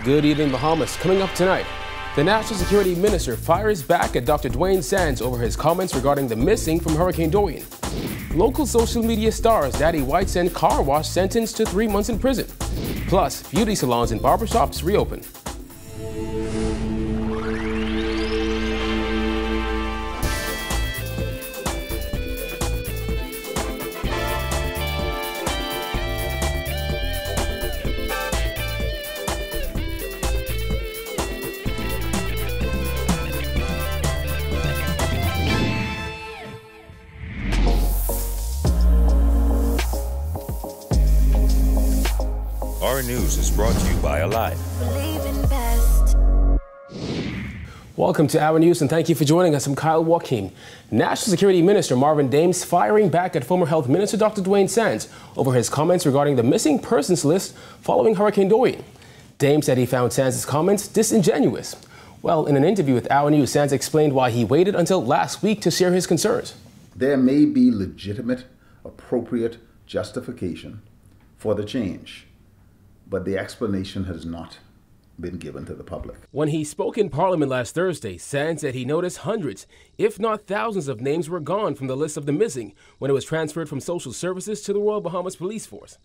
Good evening, Bahamas. Coming up tonight, the National Security Minister fires back at Dr. Dwayne Sands over his comments regarding the missing from Hurricane Dorian. Local social media stars Daddy White's and car wash sentenced to 3 months in prison. Plus, beauty salons and barbershops reopen. Our news is brought to you by Alive. Welcome to Our News and thank you for joining us. I'm Kyle Joaquin. National Security Minister Marvin Dames firing back at former Health Minister Dr. Dwayne Sands over his comments regarding the missing persons list following Hurricane Dorian. Dames said he found Sands' comments disingenuous. Well, in an interview with Our News, Sands explained why he waited until last week to share his concerns. There may be legitimate, appropriate justification for the change, but the explanation has not been given to the public. When he spoke in Parliament last Thursday, Sands said he noticed hundreds, if not thousands of names were gone from the list of the missing when it was transferred from social services to the Royal Bahamas Police Force.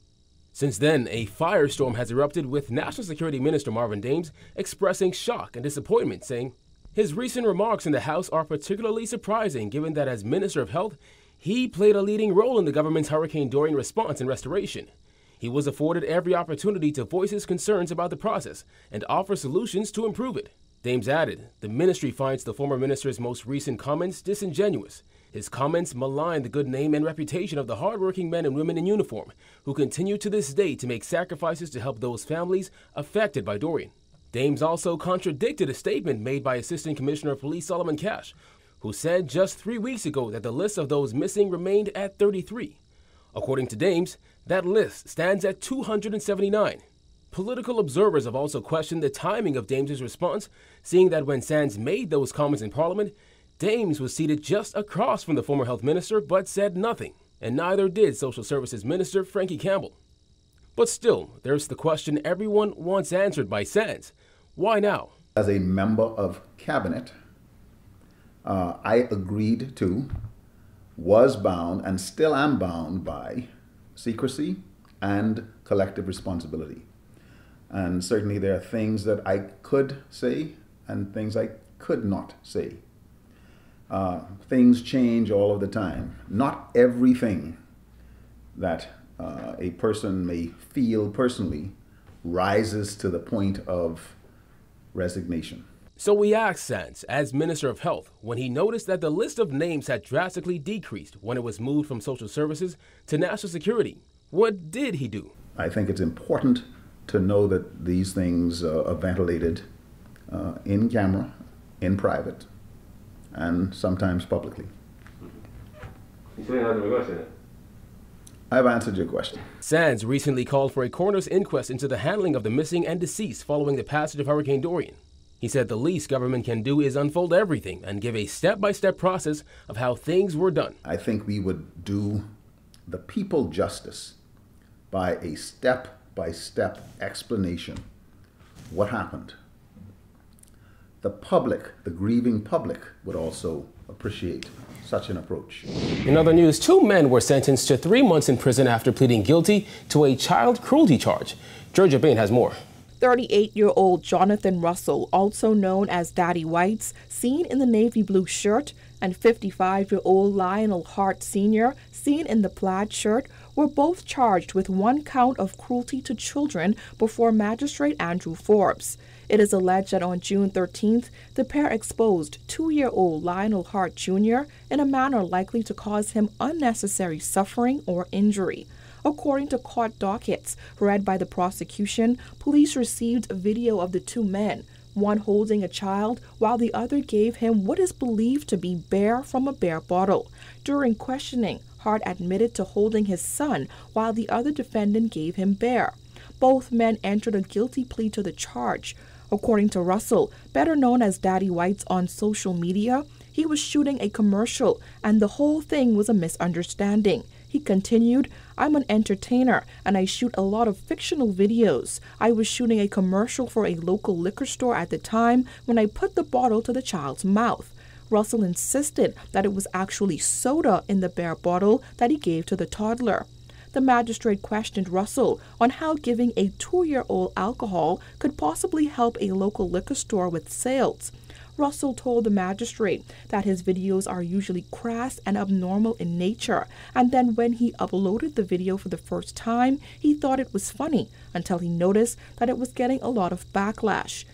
Since then, a firestorm has erupted with National Security Minister Marvin Dames expressing shock and disappointment, saying his recent remarks in the House are particularly surprising given that as Minister of Health, he played a leading role in the government's Hurricane Dorian response and restoration. He was afforded every opportunity to voice his concerns about the process and offer solutions to improve it. Dames added, the ministry finds the former minister's most recent comments disingenuous. His comments malign the good name and reputation of the hardworking men and women in uniform who continue to this day to make sacrifices to help those families affected by Dorian. Dames also contradicted a statement made by Assistant Commissioner of Police Solomon Cash, who said just 3 weeks ago that the list of those missing remained at 33. According to Dames, that list stands at 279. Political observers have also questioned the timing of Dames' response, seeing that when Sands made those comments in Parliament, Dames was seated just across from the former health minister but said nothing, and neither did Social Services Minister Frankie Campbell. But still, there's the question everyone wants answered by Sands. Why now? As a member of cabinet, I agreed to, was bound, and still am bound by secrecy and collective responsibility. And certainly there are things that I could say and things I could not say. Things change all of the time. Not everything that a person may feel personally rises to the point of resignation. So we asked Sands, as Minister of Health, when he noticed that the list of names had drastically decreased when it was moved from social services to national security. What did he do? I think it's important to know that these things are ventilated in camera, in private, and sometimes publicly. I've answered your question. Sands recently called for a coroner's inquest into the handling of the missing and deceased following the passage of Hurricane Dorian. He said the least government can do is unfold everything and give a step-by-step process of how things were done. I think we would do the people justice by a step-by-step explanation what happened. The public, the grieving public, would also appreciate such an approach. In other news, 2 men were sentenced to 3 months in prison after pleading guilty to a child cruelty charge. Georgia Bain has more. 38-year-old Jonathan Russell, also known as Daddy Whites, seen in the navy blue shirt, and 55-year-old Lionel Hart Sr., seen in the plaid shirt, were both charged with 1 count of cruelty to children before Magistrate Andrew Forbes. It is alleged that on June 13th, the pair exposed 2-year-old Lionel Hart Jr. in a manner likely to cause him unnecessary suffering or injury. According to court dockets read by the prosecution, police received a video of the 2 men, one holding a child while the other gave him what is believed to be beer from a beer bottle. During questioning, Hart admitted to holding his son while the other defendant gave him beer. Both men entered a guilty plea to the charge. According to Russell, better known as Daddy Whites on social media, he was shooting a commercial and the whole thing was a misunderstanding. He continued, "I'm an entertainer and I shoot a lot of fictional videos. I was shooting a commercial for a local liquor store at the time when I put the bottle to the child's mouth." Russell insisted that it was actually soda in the beer bottle that he gave to the toddler. The magistrate questioned Russell on how giving a 2-year-old alcohol could possibly help a local liquor store with sales. Russell told the magistrate that his videos are usually crass and abnormal in nature, and then when he uploaded the video for the first time, he thought it was funny until he noticed that it was getting a lot of backlash.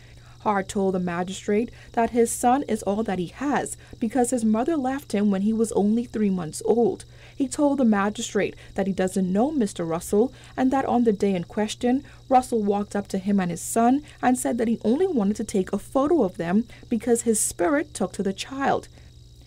Hart told the magistrate that his son is all that he has because his mother left him when he was only 3 months old. He told the magistrate that he doesn't know Mr. Russell and that on the day in question, Russell walked up to him and his son and said that he only wanted to take a photo of them because his spirit took to the child.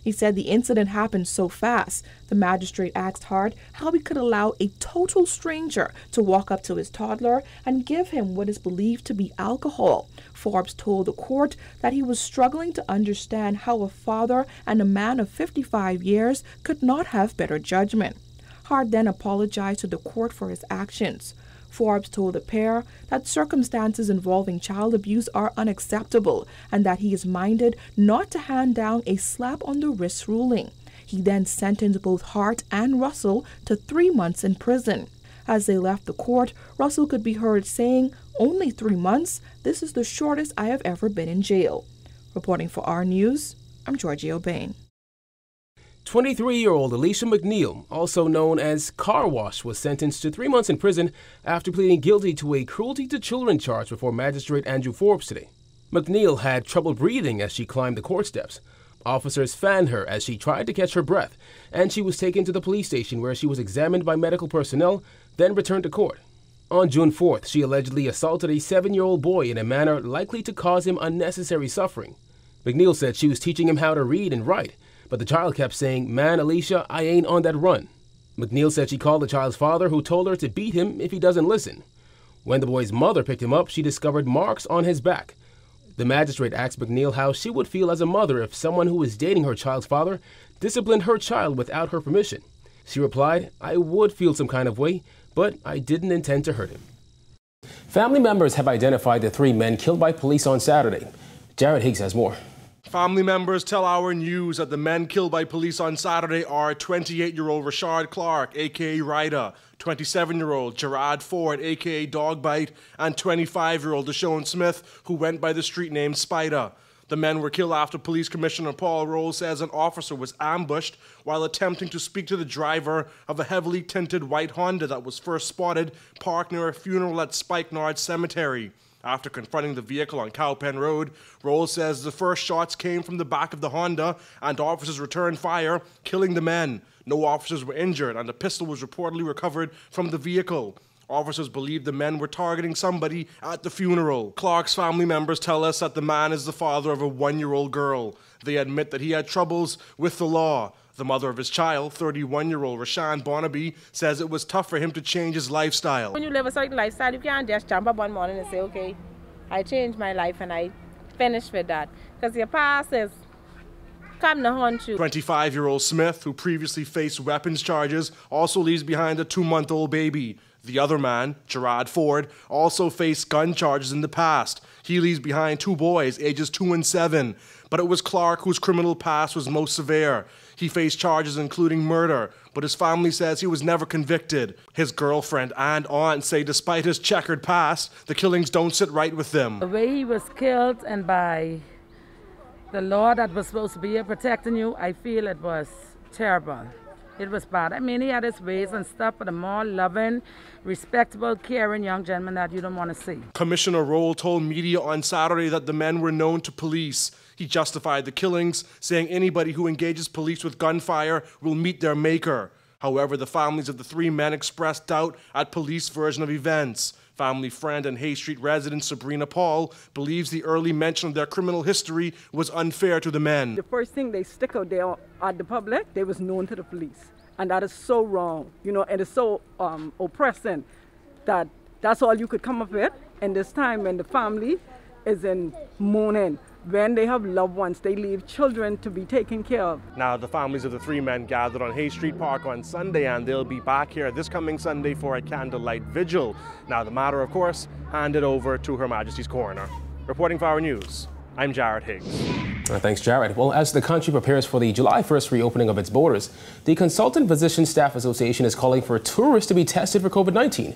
He said the incident happened so fast. The magistrate asked Hart how he could allow a total stranger to walk up to his toddler and give him what is believed to be alcohol. Forbes told the court that he was struggling to understand how a father and a man of 55 years could not have better judgment. Hart then apologized to the court for his actions. Forbes told the pair that circumstances involving child abuse are unacceptable and that he is minded not to hand down a slap on the wrist ruling. He then sentenced both Hart and Russell to 3 months in prison. As they left the court, Russell could be heard saying, "Only 3 months? This is the shortest I have ever been in jail." Reporting for our News, I'm Georgie O'Bain. 23-year-old Alicia McNeil, also known as Car Wash, was sentenced to 3 months in prison after pleading guilty to a cruelty to children charge before Magistrate Andrew Forbes today. McNeil had trouble breathing as she climbed the court steps. Officers fanned her as she tried to catch her breath, and she was taken to the police station where she was examined by medical personnel, then returned to court. On June 4th, she allegedly assaulted a 7-year-old boy in a manner likely to cause him unnecessary suffering. McNeil said she was teaching him how to read and write, but the child kept saying, "Man, Alicia, I ain't on that run." McNeil said she called the child's father, who told her to beat him if he doesn't listen. When the boy's mother picked him up, she discovered marks on his back. The magistrate asked McNeil how she would feel as a mother if someone who was dating her child's father disciplined her child without her permission. She replied, "I would feel some kind of way, but I didn't intend to hurt him." Family members have identified the 3 men killed by police on Saturday. Jared Higgs has more. Family members tell Our News that the men killed by police on Saturday are 28-year-old Rashard Clark, a.k.a. Ryder, 27-year-old Gerard Ford, a.k.a. Dogbite, and 25-year-old Deshaun Smith, who went by the street name Spider. The men were killed after Police Commissioner Paul Roll says an officer was ambushed while attempting to speak to the driver of a heavily tinted white Honda that was first spotted parked near a funeral at Spikenard Cemetery. After confronting the vehicle on Cowpen Road, Roll says the first shots came from the back of the Honda and officers returned fire, killing the men. No officers were injured and a pistol was reportedly recovered from the vehicle. Officers believe the men were targeting somebody at the funeral. Clark's family members tell us that the man is the father of a 1-year-old girl. They admit that he had troubles with the law. The mother of his child, 31-year-old Rashan Barnaby, says it was tough for him to change his lifestyle. When you live a certain lifestyle, you can't just jump up one morning and say, okay, I changed my life and I finished with that. Because your past is come to haunt you. 25-year-old Smith, who previously faced weapons charges, also leaves behind a 2-month-old baby. The other man, Gerard Ford, also faced gun charges in the past. He leaves behind 2 boys, ages 2 and 7. But it was Clark whose criminal past was most severe. He faced charges including murder, but his family says he was never convicted. His girlfriend and aunt say despite his checkered past, the killings don't sit right with them. The way he was killed and by the law that was supposed to be here protecting you, I feel it was terrible. It was bad. I mean, he had his ways and stuff, but a more loving, respectable, caring young gentleman that you don't want to see. Commissioner Roll told media on Saturday that the men were known to police. He justified the killings, saying anybody who engages police with gunfire will meet their maker. However, the families of the 3 men expressed doubt at police version of events. Family friend and Hay Street resident Sabrina Paul believes the early mention of their criminal history was unfair to the men. The first thing they stick out there at the public, they was known to the police. And that is so wrong, you know, and it's so oppressing that's all you could come up with in this time when the family is in mourning When they have loved ones, they leave children to be taken care of. Now, the families of the three men gathered on Hay Street Park on Sunday, and they'll be back here this coming Sunday for a candlelight vigil. Now, the matter, of course, handed over to Her Majesty's coroner. Reporting for Our News, I'm Jared Higgs. Thanks, Jared. Well, as the country prepares for the July 1st reopening of its borders, the Consultant Physician Staff Association is calling for tourists to be tested for COVID-19.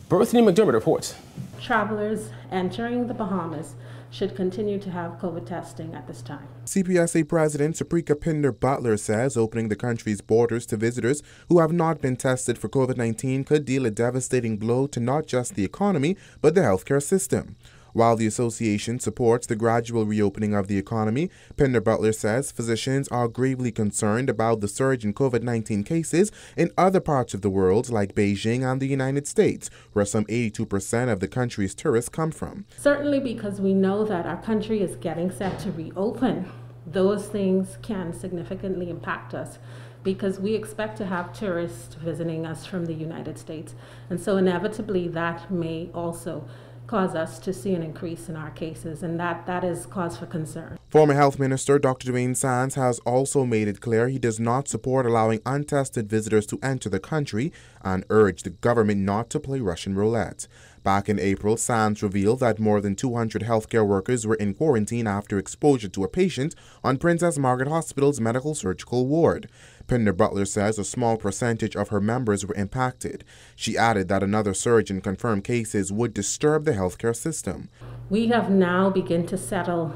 Bethany McDermott reports. Travelers entering the Bahamas should continue to have COVID testing at this time. CPSA President Suprika Pinder-Butler says opening the country's borders to visitors who have not been tested for COVID-19 could deal a devastating blow to not just the economy, but the healthcare system. While the association supports the gradual reopening of the economy, Pinder-Butler says physicians are gravely concerned about the surge in COVID-19 cases in other parts of the world like Beijing and the United States, where some 82% of the country's tourists come from. Certainly because we know that our country is getting set to reopen, those things can significantly impact us because we expect to have tourists visiting us from the United States. And so inevitably that may also cause us to see an increase in our cases, and that is cause for concern. Former Health Minister Dr. Dwayne Sands has also made it clear he does not support allowing untested visitors to enter the country and urged the government not to play Russian roulette. Back in April, Sands revealed that more than 200 healthcare workers were in quarantine after exposure to a patient on Princess Margaret Hospital's medical surgical ward. Pinder-Butler says a small percentage of her members were impacted. She added that another surge in confirmed cases would disturb the healthcare system. We have now begun to settle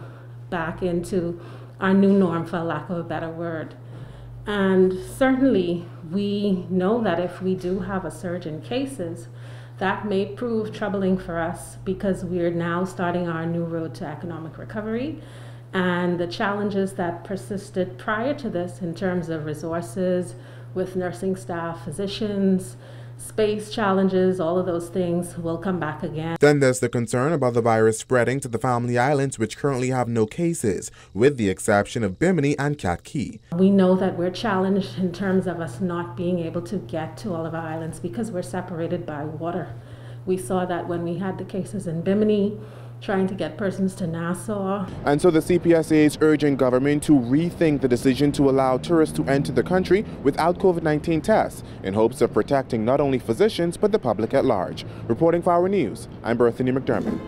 back into our new norm, for lack of a better word. And certainly we know that if we do have a surge in cases, that may prove troubling for us because we are now starting our new road to economic recovery. And the challenges that persisted prior to this in terms of resources with nursing staff, physicians, space challenges, all of those things will come back again. Then there's the concern about the virus spreading to the Family Islands, which currently have no cases, with the exception of Bimini and Cat Key. We know that we're challenged in terms of us not being able to get to all of our islands because we're separated by water. We saw that when we had the cases in Bimini, trying to get persons to Nassau. And so the CPSA is urging government to rethink the decision to allow tourists to enter the country without COVID-19 tests in hopes of protecting not only physicians but the public at large. Reporting for Our News, I'm Bethany McDermott.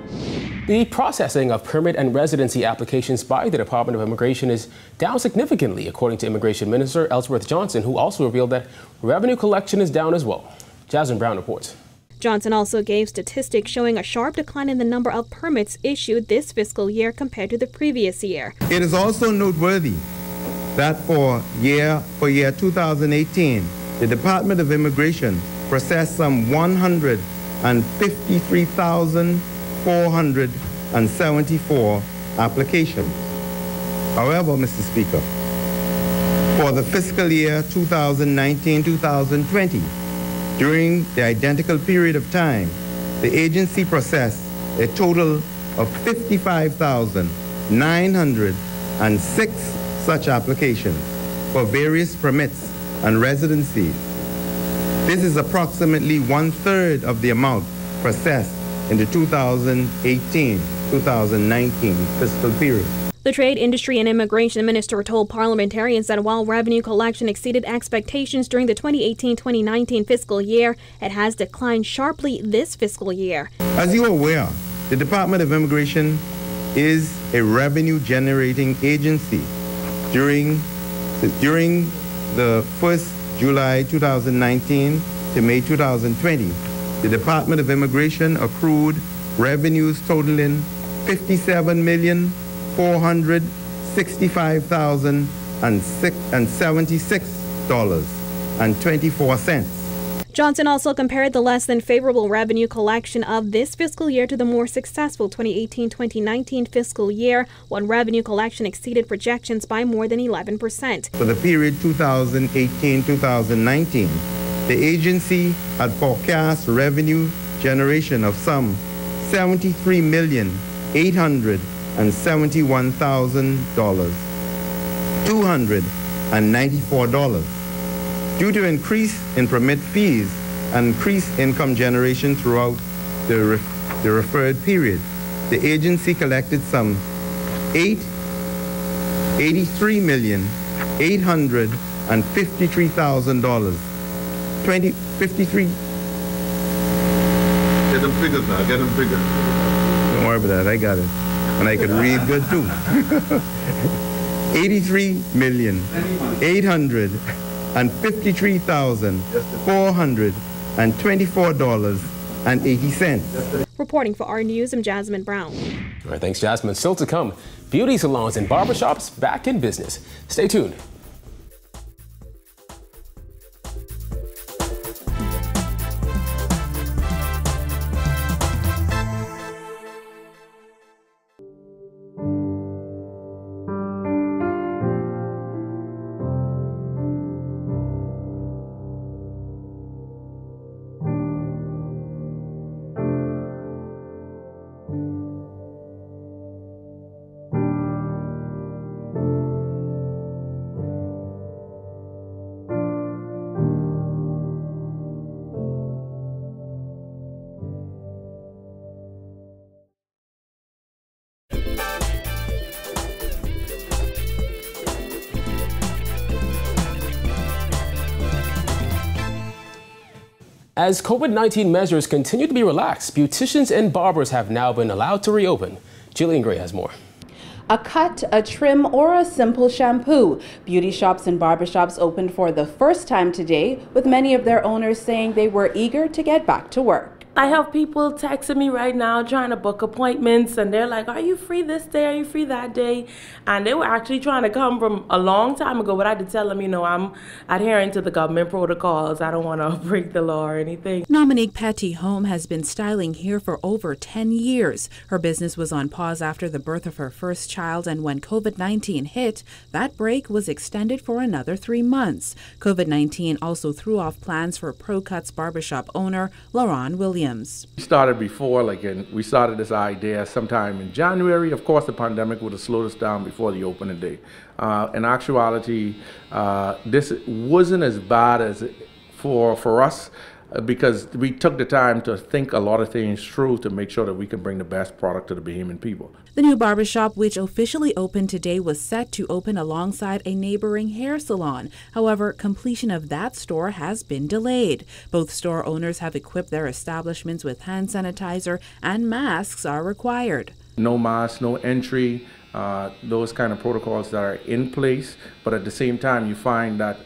The processing of permit and residency applications by the Department of Immigration is down significantly, according to Immigration Minister Ellsworth Johnson, who also revealed that revenue collection is down as well. Jasmine Brown reports. Johnson also gave statistics showing a sharp decline in the number of permits issued this fiscal year compared to the previous year. It is also noteworthy that for year 2018, the Department of Immigration processed some 153,474 applications. However, Mr. Speaker, for the fiscal year 2019-2020, during the identical period of time, the agency processed a total of 55,906 such applications for various permits and residencies. This is approximately 1/3 of the amount processed in the 2018-2019 fiscal period. The Trade, Industry and Immigration Minister told parliamentarians that while revenue collection exceeded expectations during the 2018-2019 fiscal year, it has declined sharply this fiscal year. As you are aware, the Department of Immigration is a revenue-generating agency. During the 1st July 2019 to May 2020, the Department of Immigration accrued revenues totaling $57,465,076.24. Johnson also compared the less than favorable revenue collection of this fiscal year to the more successful 2018-2019 fiscal year, when revenue collection exceeded projections by more than 11%. For the period 2018-2019, the agency had forecast revenue generation of some $73,871,294. Due to increase in permit fees and increased income generation throughout the referred period, the agency collected some $83,853,000. 53. Get them figures now, get them figures. Don't worry about that, I got it. And I could read good too. $83,853,424.80. Reporting for our news, I'm Jasmine Brown. All right, thanks, Jasmine. Still to come, beauty salons and barbershops back in business. Stay tuned. As COVID-19 measures continue to be relaxed, beauticians and barbers have now been allowed to reopen. Jillian Gray has more. A cut, a trim, or a simple shampoo. Beauty shops and barbershops opened for the first time today, with many of their owners saying they were eager to get back to work. I have people texting me right now trying to book appointments, and they're like, are you free this day? Are you free that day? And they were actually trying to come from a long time ago, but I had to tell them, you know, I'm adhering to the government protocols. I don't want to break the law or anything. Dominique Petty-Home has been styling here for over 10 years. Her business was on pause after the birth of her first child, and when COVID-19 hit, that break was extended for another 3 months. COVID-19 also threw off plans for Pro Cuts barbershop owner Laurent Williams. We started before, we started this idea sometime in January. Of course, the pandemic would have slowed us down before the opening day. In actuality, this wasn't as bad as for us because we took the time to think a lot of things through to make sure that we can bring the best product to the Bahamian people. The new barbershop, which officially opened today, was set to open alongside a neighboring hair salon. However, completion of that store has been delayed. Both store owners have equipped their establishments with hand sanitizer, and masks are required. No mask, no entry, those kind of protocols that are in place. But at the same time, you find that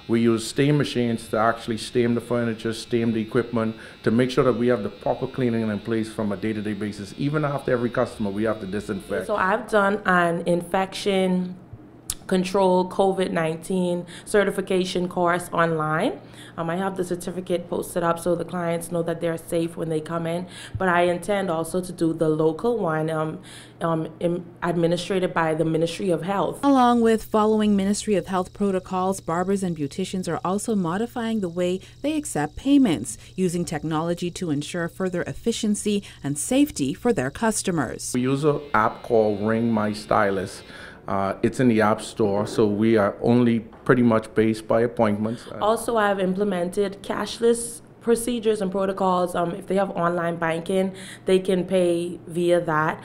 we use steam machines to actually steam the furniture, steam the equipment, to make sure that we have the proper cleaning in place from a day-to-day basis. Even after every customer, we have to disinfect. So I've done an infection control COVID-19 certification course online. I have the certificate posted up so the clients know that they're safe when they come in, but I intend also to do the local one administrated by the Ministry of Health. Along with following Ministry of Health protocols, barbers and beauticians are also modifying the way they accept payments, using technology to ensure further efficiency and safety for their customers. We use an app called Ring My Stylist. It's in the App Store, so we are only pretty much based by appointments. Also, I've implemented cashless procedures and protocols. If they have online banking, they can pay via that,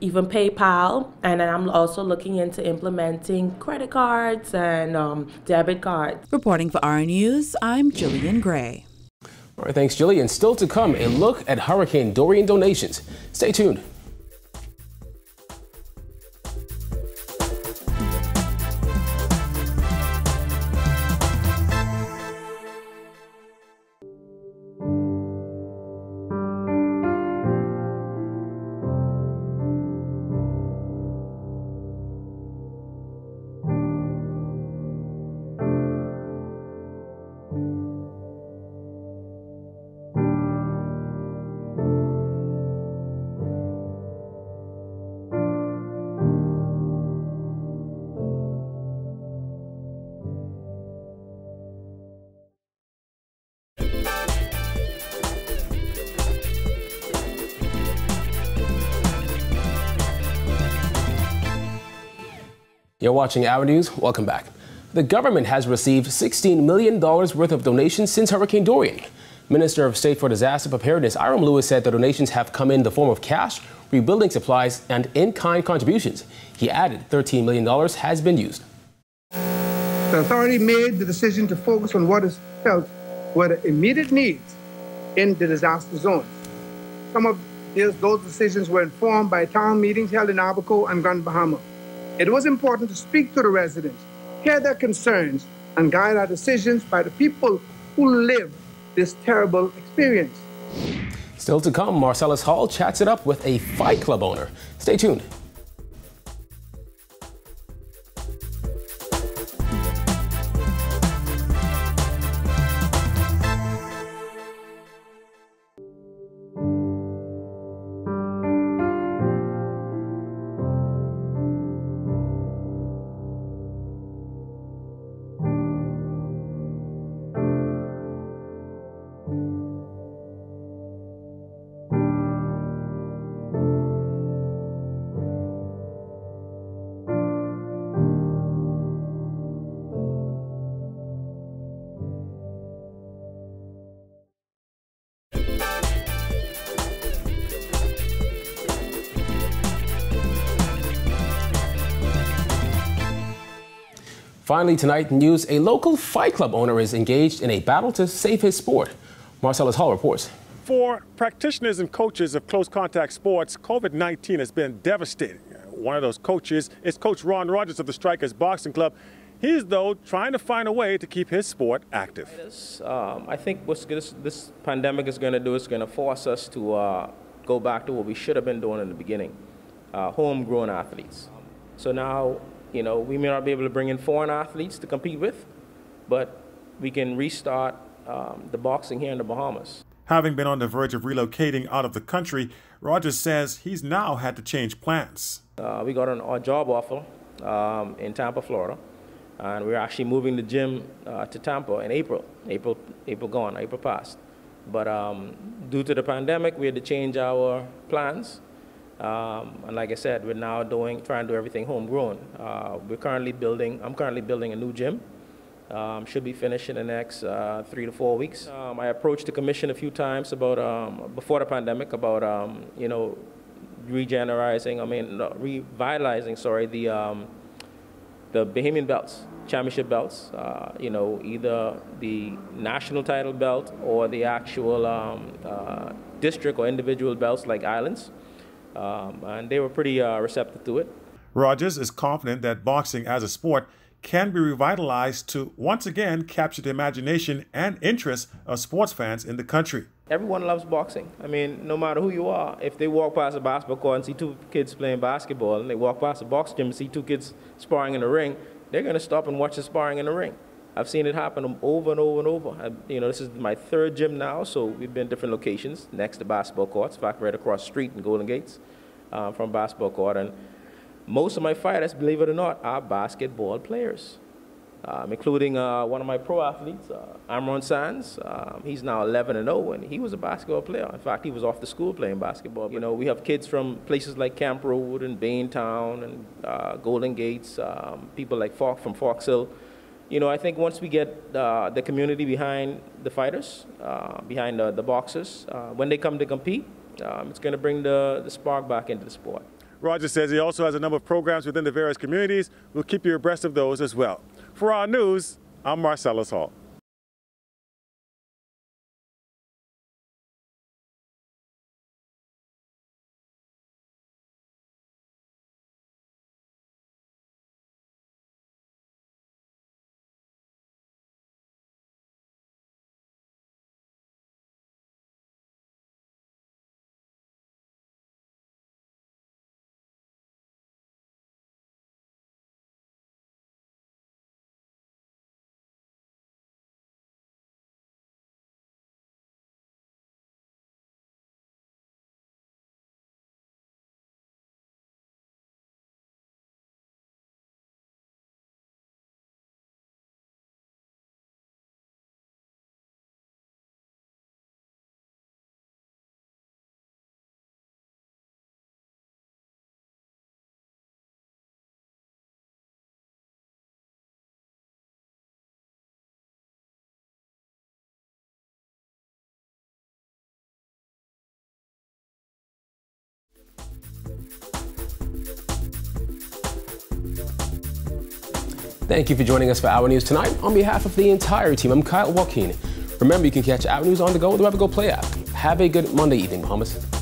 even PayPal. And then I'm also looking into implementing credit cards and debit cards. Reporting for our News, I'm Jillian Gray. All right, thanks, Jillian. Still to come, a look at Hurricane Dorian donations. Stay tuned. You're watching Our News. Welcome back. The government has received $16 million worth of donations since Hurricane Dorian. Minister of State for Disaster Preparedness Iram Lewis said the donations have come in the form of cash, rebuilding supplies, and in-kind contributions. He added $13 million has been used. The authority made the decision to focus on what is felt were the immediate needs in the disaster zones. Some of those decisions were informed by town meetings held in Abaco and Grand Bahama. It was important to speak to the residents, hear their concerns, and guide our decisions by the people who lived this terrible experience. Still to come, Marcellus Hall chats it up with a Fight Club owner. Stay tuned. Finally tonight, news, a local Fight Club owner is engaged in a battle to save his sport. Marcellus Hall reports. For practitioners and coaches of close contact sports, COVID-19 has been devastating. One of those coaches is Coach Ron Rogers of the Strikers Boxing Club. He's, though, trying to find a way to keep his sport active. I think what this pandemic is going to do is going to force us to go back to what we should have been doing in the beginning, homegrown athletes. So now, you know, we may not be able to bring in foreign athletes to compete with, but we can restart the boxing here in the Bahamas. Having been on the verge of relocating out of the country, Rogers says he's now had to change plans. We got a job offer in Tampa, Florida, and we're actually moving the gym to Tampa in April. April passed. But due to the pandemic, we had to change our plans. And like I said, we're now trying to do everything homegrown. I'm currently building a new gym. Should be finished in the next 3 to 4 weeks. I approached the commission a few times about before the pandemic about revitalizing the Bahamian belts, championship belts. Either the national title belt or the actual district or individual belts like islands. And they were pretty receptive to it. Rogers is confident that boxing as a sport can be revitalized to once again capture the imagination and interest of sports fans in the country. Everyone loves boxing. I mean, no matter who you are, if they walk past a basketball court and see two kids playing basketball, and they walk past a box gym and see two kids sparring in the ring, they're going to stop and watch the sparring in the ring. I've seen it happen over and over and over. This is my third gym now, so we've been in different locations next to basketball courts. In fact, right across the street in Golden Gates from basketball court. And most of my fighters, believe it or not, are basketball players, including one of my pro athletes, Amron Sands. He's now 11-0, and he was a basketball player. In fact, he was off the school playing basketball. We have kids from places like Camp Road and Baintown and Golden Gates, people like from Fox Hill. I think once we get the community behind the fighters, behind the boxers, when they come to compete, it's going to bring the spark back into the sport. Rogers says he also has a number of programs within the various communities. We'll keep you abreast of those as well. For our news, I'm Marcellus Hall. Thank you for joining us for Our News tonight. On behalf of the entire team, I'm Kyle Joaquin. Remember, you can catch Our News on the go with the Go Play app. Have a good Monday evening, Bahamas.